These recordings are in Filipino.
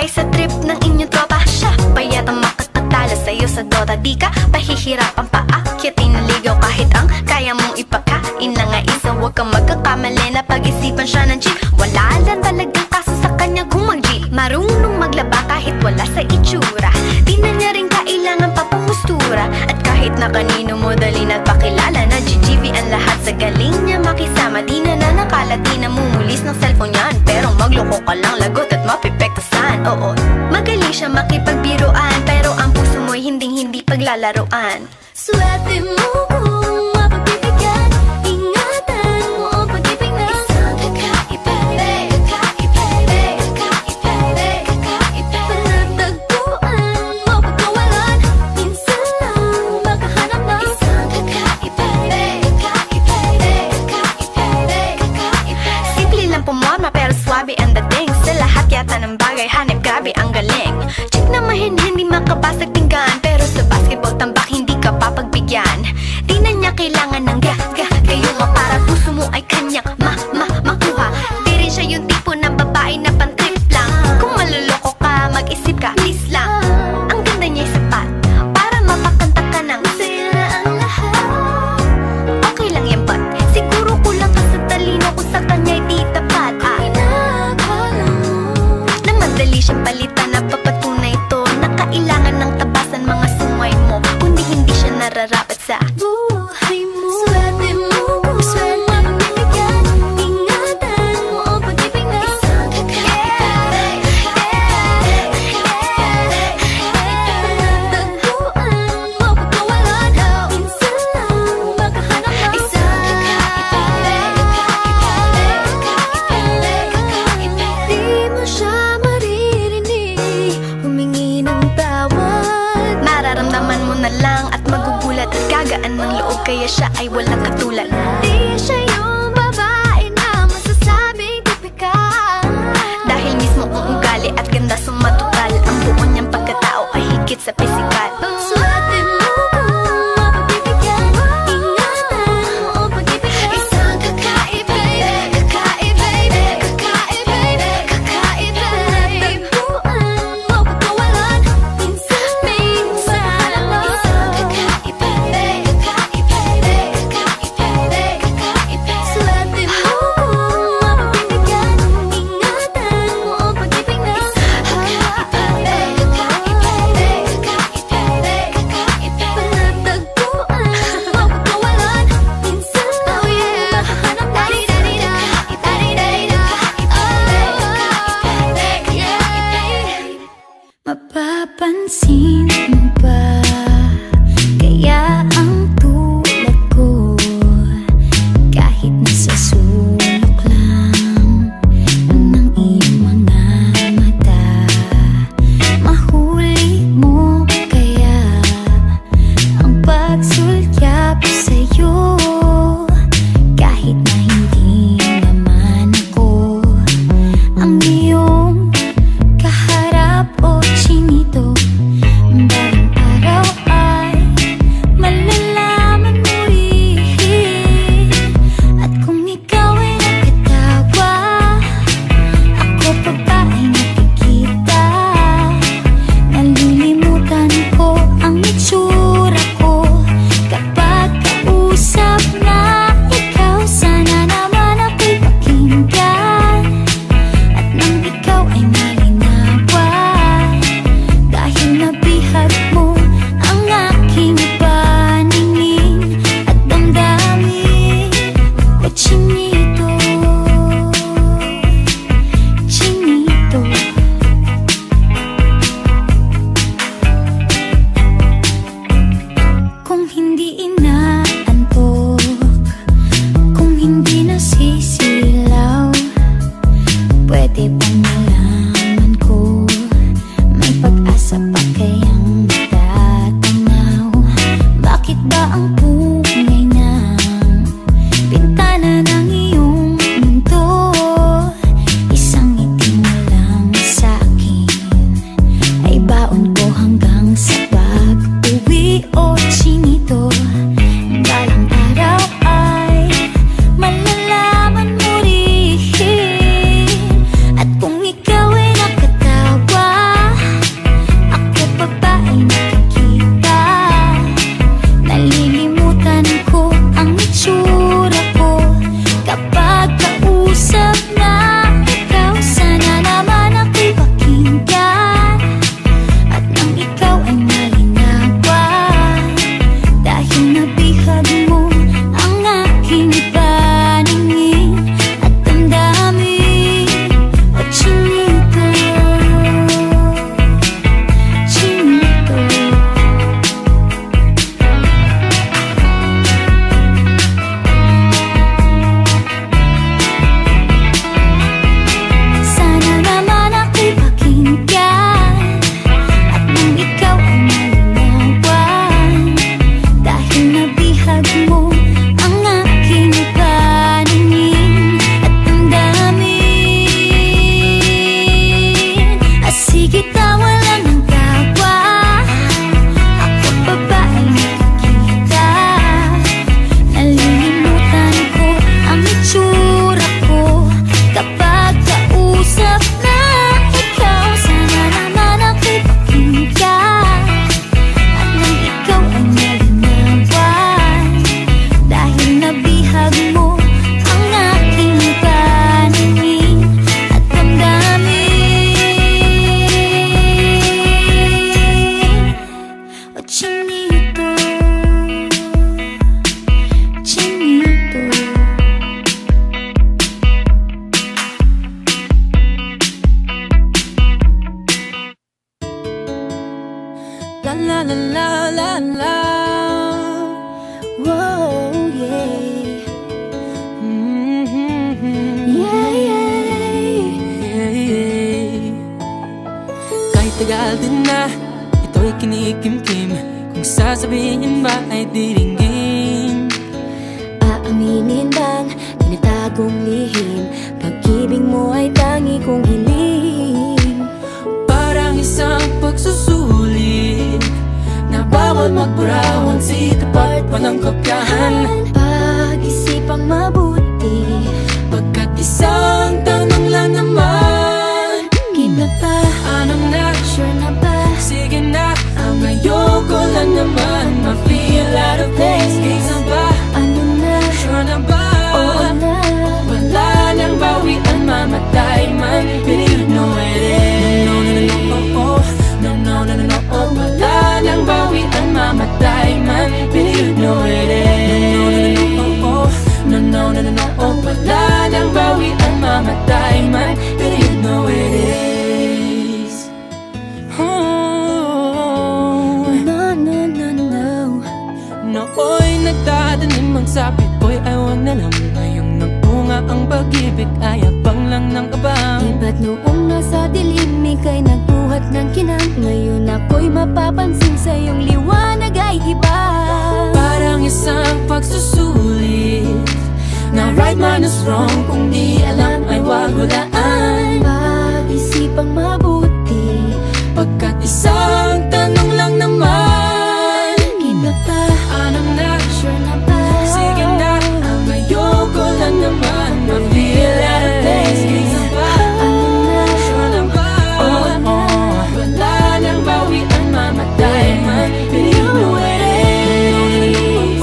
ay sa trip ng inyong tropa. Siya pa yata makatagtala sa'yo sa Dota. Di ka pahihirapan pa akyatin na ligaw kahit ang kaya mong ipakain na nga isa. Huwag kang magkakamali na pag-isipan siya ng cheat. Wala lang talagang kaso sa kanya kung mag-G. Marunong maglaba kahit wala sa itsura. Di na niya rin kailangan pa pamustura. At kahit na kanino mo dali nagpakilala na GGV ang lahat sa galing niya makisama. Di na nakala, di na mumulis ng cellphone yan. Pero magloko ka lang, lagot at mapipektasan. Oo, magaling siya makipagbiruan, pero ang puso mo'y hindi paglalaroan. Swerte mo kung mapagbibigyan. Ingatan mo ang pag-ibig na isang kakaiba. Panatagpuan mo pagkawalan. Minsan lang makahanap ng isang kakaiba. Simple lang pumorma pero swabe ang dating. Sa lahat yata ng bagay hanip, grabe ang galing. Chick na hindi makabasag tinggan, pero sa basketball tambak hindi ka papagbigyan. Di na niya kailangan ng gayuma para puso mo ay kanyang makuha. Di rin siya yung tipo ng babae na pantrip lang. Kung maluloko ka, mag-isip ka, please lang. Ang ganda niya'y sapat para mapakanta ka ng sira ang lahat. Okay lang yan but siguro kulang ka sa talino kung sa kanya'y di tapat. Pinakala mo na madali siyang palitan na papatunay ito na kailangan ng tabasan mga sungay mo. Kundi hindi siya nararapat sa buhay mo. Swerte mo kung swerte bibigyan. Ingatan mo ang pag-ibig na isang kakaiba. Panatagpuan mo pagkawalan. Minsan lang makahanap ng isang kakaiba. Di mo siya maririnig humingi ng tawad. Mararamdaman mo na lang at magugulat at gagaan ng loob, kaya siya ay walang katulad. Di siya yung babae na masasabing tipikal, dahil mismo ang ugali at ganda sumatotal. Ang buo niyang pagkatao ay higit sa pisikal. Swerte mo kung mapagbibigyan. Ingatan mo ang pag-ibig na isang kakaiba. Panatagpuan mo pagkawalan. Minsan lang isang kakaiba. Swerte mo kung mapagbibigyan. Ingatan mo ang pag-ibig na isang kakaiba. Panatagpuan mo pagkawalan. Minsan lang makahanap ng mapapansin mo ba kaya ang tulad ko, kahit nasa sulok lang ng iyong mga mata, mahuli mo kaya ang pagsulyap sa'yo, kahit na hindi naman ako ang iyong kaharap o chinito. Bawat araw ay malalaman mo at kung ikaw ay nakatawa, ako pa ba ay nakikita? Nalilimutan ko ang itsura ko kapag kausap na ikaw. Sana naman ako'y pakinggan at nang ikaw ay malinawan, dahil nabihag mo ang aking paningin at damdamin ko, chinito, chinito. Kung hindi inaantok, kung hindi nasisilaw, pwede bang malaman ko may pag-asa pa kayang tayo? Chinito, chinito. La la la la la la. Whoa, yeah. Yeah, yeah. Kahit tagal din na ito'y kinikimkim, kung sasabihin ba ay diringgin. Aaminin bang tinatagong lihim, pag-ibig mo ay tangi kong hiling. Parang isang pagsusulit na bawal magburawan, sitapat pa ng kopyahan. Pag-isipang mabuti, Pagkat isang tanong lang naman, kita pa, anong na? sure na ba? Sige na, ang ayoko lang naman ma-feel out of place. Kaysa ba? Ano na? Sure na ba? Oo na. Wala nang bawian, mamatay man, but you know it is. No, no, no, no, no, oh. No, no, no, no, no, oh. Wala nang bawian, mamatay man, but you know it is. No, no, no, no, no, oh. Wala nang bawian, mamatay man, but you know it is. Oh. No, no, no, no. Nooy nagdadanim ang sapit ko'y ay wag na lang. Ngayong nagbunga ang pag-ibig ay abang lang ng kabang. Iba't noong nasa dilim, ika'y nagbuhat ng kinang. Ngayon ako'y mapapansin sa iyong liwanag ay iba. Parang isang pagsusulit na right minus wrong, kung di alam ay wag hulaan. Pag-isipang mabuti, Pagkat isang tanong lang naman, kita pa, anong na? sure na ba? Sige na, ang ayoko lang naman ma-feel out of place. Kaysa ba? Ano na? Sure na ba? Oo na. Wala nang bawian, mamatay man, but you know it is.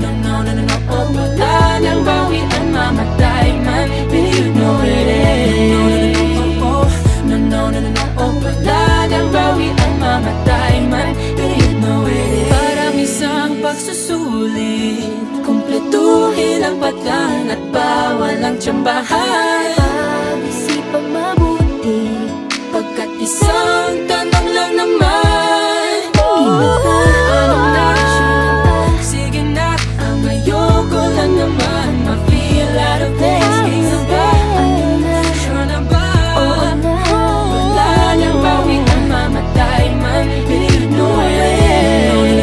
No, no, no, no, no, oh. Wala nang bawian, mamatay man, but you know it is. No, no, no, no, oh. Wala nang bawian, mamatay man, but you know it is. Parang isang pagsusulit, kumpletuhin ang patlang at bawal ang tsambahan. Pag-isipang mabuti, Pagkat isang tanong lang naman, kita pa, anong na? sure na ba? Sige na, ang ayoko lang naman ma-feel out of place. Kaysa ba? Ano na? Sure na ba? Oo na. Wala nang bawian, mamatay man, but you know it is.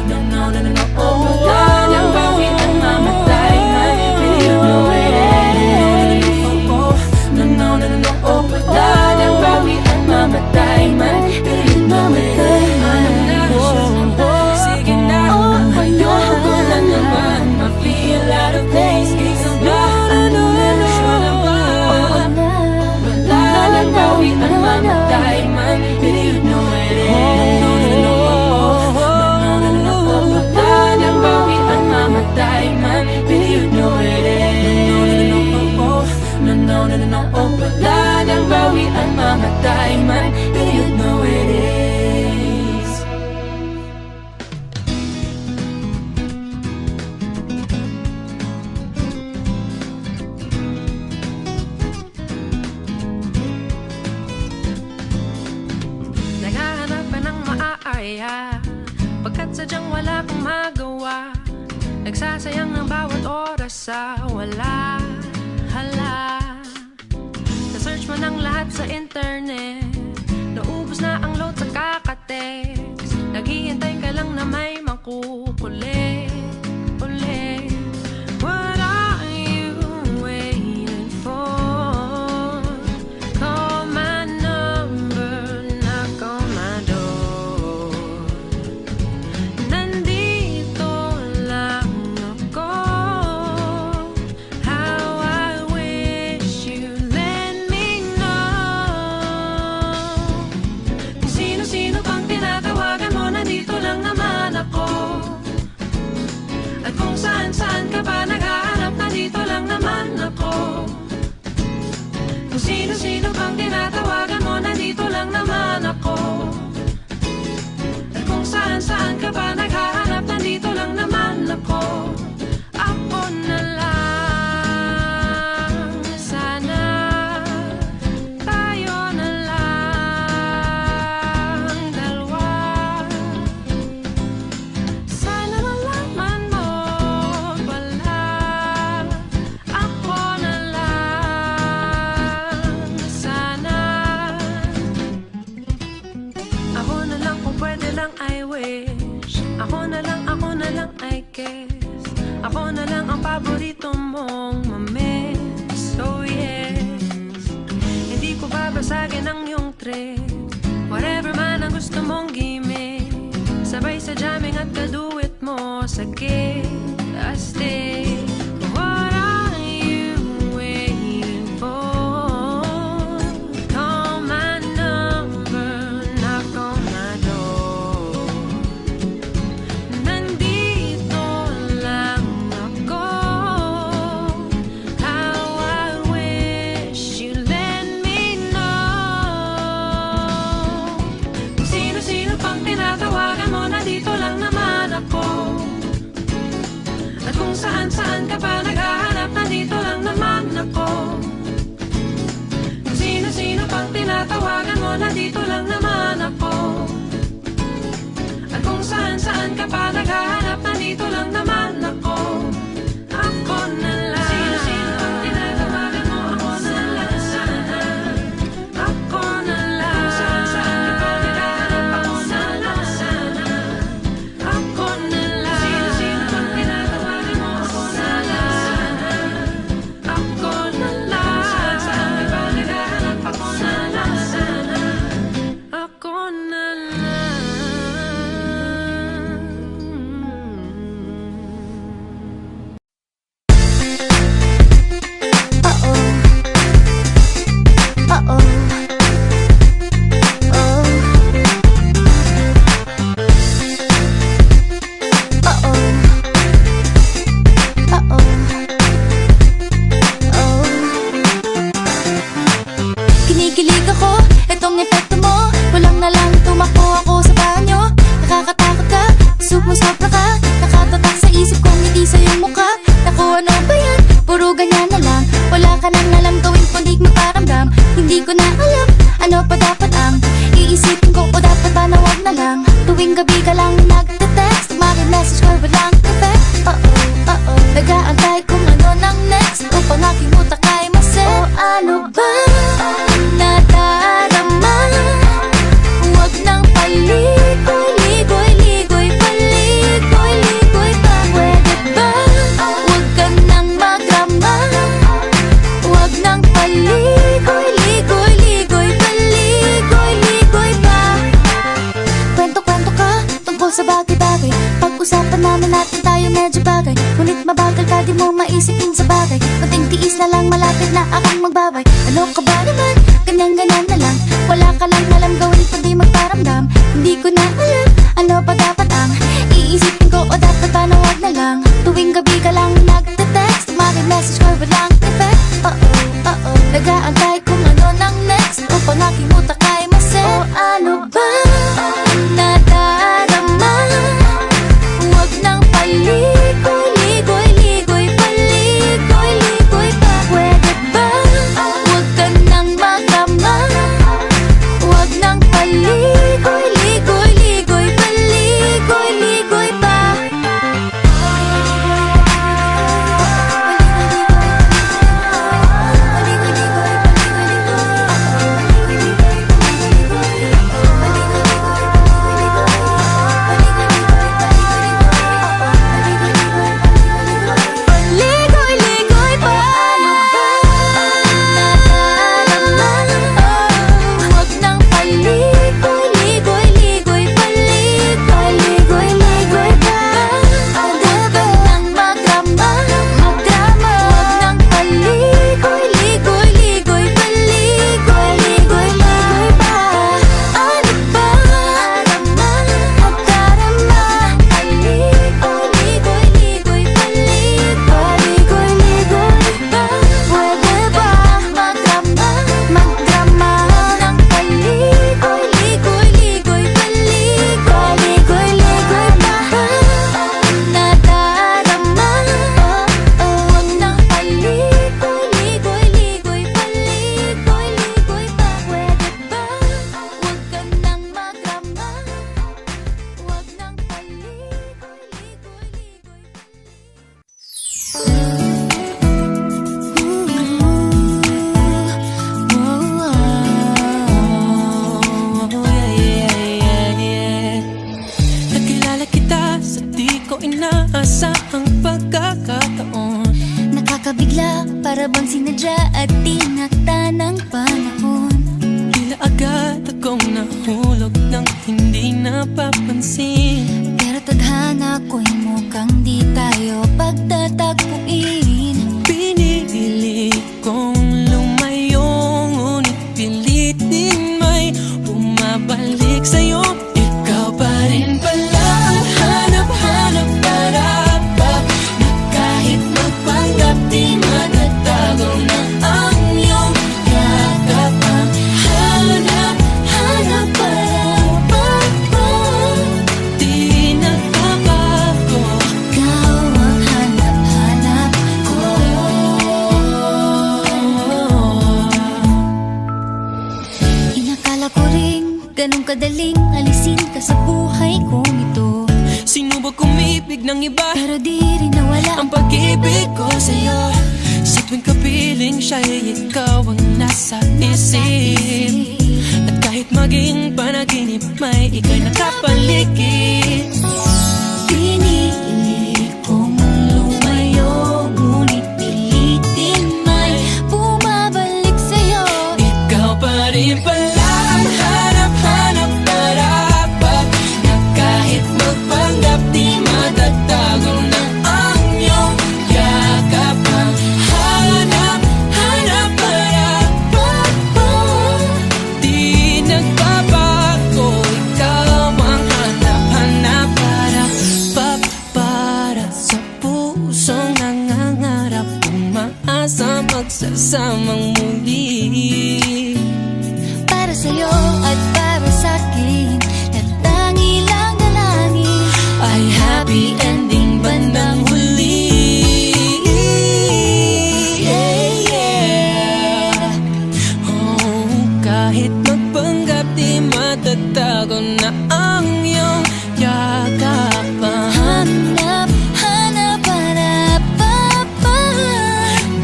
No, no, no, no, no, oh. Wala nang bawian, mamatay man, but you know it is. No, no, no, no, no, oh. Wala nang bawian, mamatay man, but you know it is. Anong na? Sige na, ang ayoko lang naman ma-feel out of place. Kaysa ba? Sure na ba? Oo na. Wala nang bawian, mamatay man, but you know it is. Wala nang bawian, mamatay man, but you know it is. No, no, no, no, no, oh. Wala nang bawian, mamatay man, but you know it is. Naghahanap ka ng maaaya, pagkat sadyang wala kang magawa. Nagsasayang ng bawat oras sa wala, hala. Na-search mo ng lahat sa internet, naubos na ang load sa kakatext. Naghihintay ka lang na may makukulit ulit. What are you waiting for? Call my number, knock on my door. Nandito lang ako. How I wish you let me know. Kung sino-sino pang lang I wish. Ako na lang I guess. Ako na lang ang paborito mong mamiss. Oh yes, hindi ko babasagin ang iyong trip. Whatever man ang gusto mong gimmick. Sabay sa jamming at kaduit mo sa gig. I stay. What are you waiting for? Call my number, knock on my door. Nandito lang ako. How I wish you let me know. Kung sino-sino pang tinatawagan mo, nandito lang naman ako. At kung saan-saan ka pa naghahanap, nandito lang naman ako. Kung sino-sino pang tinatawagan mo, nandito lang naman ako. At kung saan-saan ka pa naghahanap, nandito lang naman ako. Ako na lang. Sino-sino pang tinatawagan mo, ako na lang sana. Ako na lang. Kung saan-saan ka pa naghahanap, ako na lang sana. Ako na lang. Sino-sino pang tinatawagan mo, ako na lang sana. Ako na lang. Kung saan-saan ka pa naghahanap, ako na lang sana. Ako na lang. Kinikilig ako, itong epekto mo. Kulang na lang tumakbo ako sa banyo. Nakakatakot ka, sumusobra ka. Nakatatak sa isip kong ngiti sa iyong mukha. Naku, ano ba yan? Puro ganyan na lang. Wala ka nang alam gawin kundi magparamdam. Hindi ko na alam, ano pa dapat ang iisipin ko o dapat ba na wag na lang. Tuwing gabi ka lang nagte-text, maki-message ko walang effect. Nag-aantay kung ano nang next upang aking utak ay masip. O ano ba nadarama? Huwag nang paligoy-ligoy-ligoy, paligoy-ligoy pa. Pwede ba? Huwag ka nang magrama. Huwag nang paligoy-ligoy-ligoy, paligoy-ligoy pa. Kwento-kwento ka tungkol sa bagay-bagay. Pag-usapan namin natin tayo medyo bagay. Ngunit mabagal ka, di mo maisipin sa bagay. Kunting tiis na lang, malapit na akong magbabay. Ano ka ba naman? Ganyan-ganyan na lang. Wala ka lang alam gawin kundi magparamdam. Hindi ko na alam, ano pa dapat ang iisipin ko o dapat ba na wag na lang. Tuwing gabi ka lang nagte-text, maki-message ko walang effect. Nag-aantay kung ano nang next upang aking utak ay masip. O ano ba nadarama? Huwag nang paligoy-ligoy-ligoy, paligoy-ligoy pa. Pwede ba? Huwag ka nang magrama. Huwag nang paligoy-ligoy-ligoy, paligoy-ligoy pa. inaasahang pagkakataon. Nakakabigla, para bang sinadya at tinakta ng panahon. Tila agad akong nahulog ng hindi napapansin. Pero tadhana ko'y mukhang di tayo pagtatagpuin. Pinili kong lumayo, ngunit pilit din may bumabalik sa'yo. Ikaw pa rin pala ang hanap-hanap para pa, na kahit magpanggap di matatago na ang iyong yakap. Ang hanap-hanap para pa, di nagbabago. Ikaw ang hanap-hanap ko. Inakala ko rin ganun kadaling alisin ka sa buhay kong ito. Sinubok umibig ng iba, Pero di rin nawala ang pag-ibig ko sa'yo. Sa tuwing kapiling siya'y ikaw ang nasa isip. At kahit maging panaginip, may ika'y nakapaligid. Pinili kong lumayo, ngunit pilitin may bumabalik sa'yo. Ikaw pa rin pala ang hanap-hanap para pa, na kahit magpanggap di matatago na ang iyong yakap. Ang hanap-hanap para pa, di nagbabago. Ikaw ang hanap-hanap para pa, para sa pusong nangangarap, umaasa magsasamang muli. Para sa'yo at para sa'kin, na tangi lang dalangin Ay happy ending bandang huli. Yeah, yeah. Oh, kahit magpanggap di matatago na ang iyong yakap. hanap, hanap,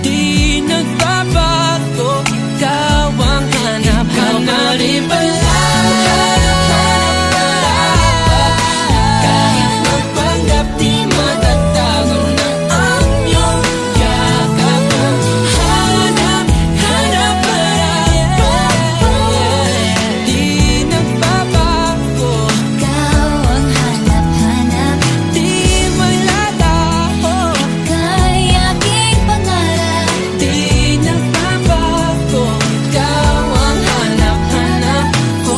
Di nagbabago, ikaw ang hanap-hanap rin pala. Kahit magpanggap di matatago na ang iyong yakap. Hanap-hanap para di nagbabago, Ikaw ang hanap-hanap, di may lalaho, kay aking pangarap. di nagbabago. Ikaw ang hanap-hanap ko.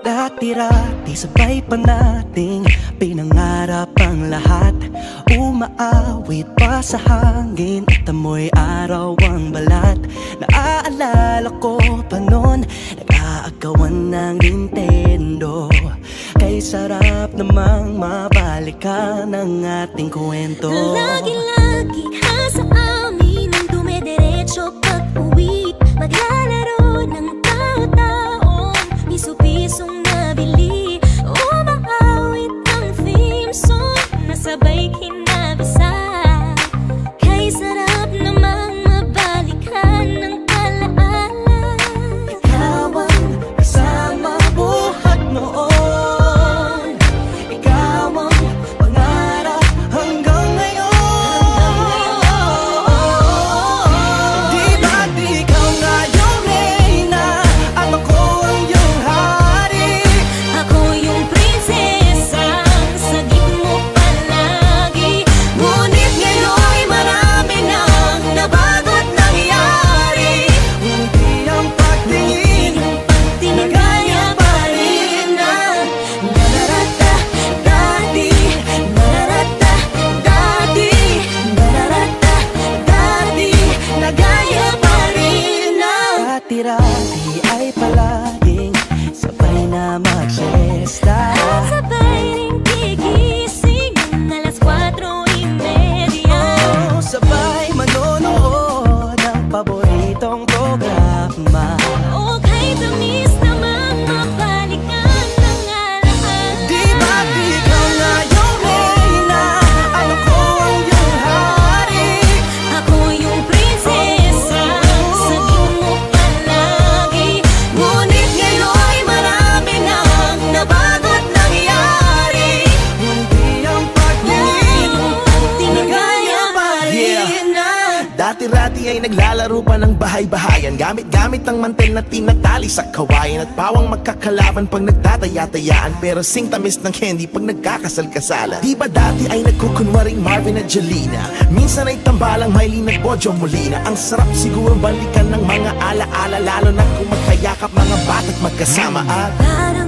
Dati-dati sabay pa nating pinangarap ang lahat. Umaawit pa sa hangin at amoy araw ang balat. Naaalala ko pa noon, nag-aagawan ng Nintendo. Kay sarap namang mabalikan ang ating kwento. Lagi-lagi ka sa amin ang dumediretso pag-uwi. Maglalaro ng tao-taong piso-pisong nabili. Umaawit ang theme song na sabay kinabasa. Kay sarap namang mabalikan ng alaala. Ikaw ang kasama buhat noon. Ikaw ang pangarap hanggang ngayon. Di ba't ikaw nga yung reyna at ako ang iyong hari? Ako yung prinsesang sagip mo palagi. Ngunit ngayon'y marami nang nabago't nangyari. Hindi ang pagtingin nagaya pa rin ang nararata dati, nararata dati, nararata dati, nagaya pa rin ang dati-dati ay palaging sabay na mag-siesta. At sabay ring gigising ng alas 4:30. Oh, sabay manonood ng paboritong programa. O kay tamis namang mapapagod. kasalan. Gamit-gamit ang mantel na tinatali sa kawayan, at pawang magkakalaban pag nagtataya-tayaan. Pero sing tamis ng candy pag nagkakasal-kasalan. Di ba dati ay nagkukunwaring Marvin at Jelena? Minsan ay tambalang Mylene at Bojo Molina. Ang sarap siguro balikan ng mga alaala, lalo na kung magkayakap mga bata't magkasama. At Parang